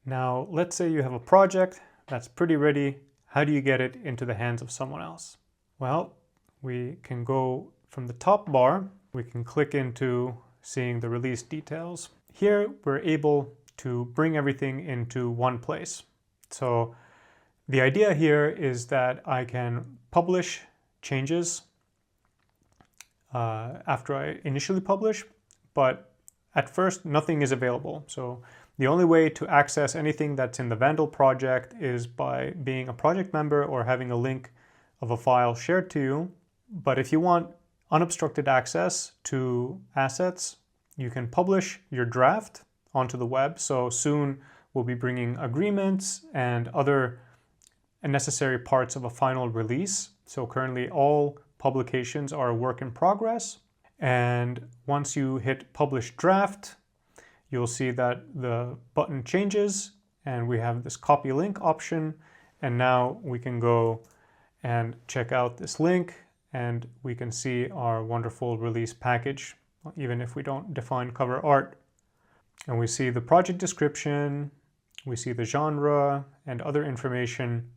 Now, let's say you have a project that's pretty ready. How do you get it into the hands of someone else? Well, we can go from the top bar, we can click into seeing the release details. Here, we're able to bring everything into one place. So the idea here is that I can publish changes after I initially publish, but at first nothing is available. So the only way to access anything that's in the Vandall project is by being a project member or having a link of a file shared to you. But if you want unobstructed access to assets, you can publish your draft onto the web. So soon we'll be bringing agreements and other necessary parts of a final release. So currently all publications are a work in progress. And once you hit publish draft, you'll see that the button changes and we have this copy link option. And now we can go and check out this link and we can see our wonderful release package, even if we don't define cover art. And we see the project description, we see the genre and other information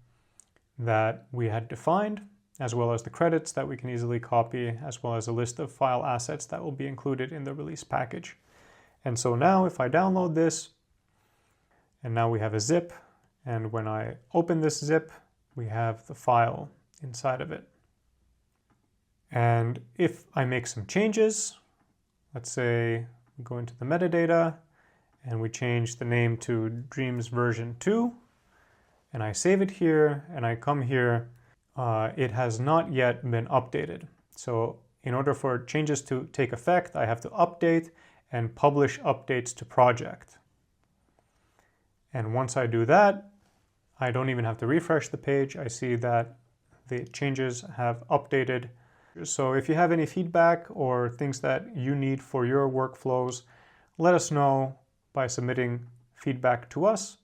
that we had defined, as well as the credits that we can easily copy, as well as a list of file assets that will be included in the release package. And so now if I download this, and now we have a zip, and when I open this zip, we have the file inside of it. And if I make some changes, let's say we go into the metadata, and we change the name to Dreams version 2, and I save it here, and I come here, it has not yet been updated. So in order for changes to take effect, I have to update and publish updates to project. And once I do that, I don't even have to refresh the page. I see that the changes have updated. So if you have any feedback or things that you need for your workflows, let us know by submitting feedback to us.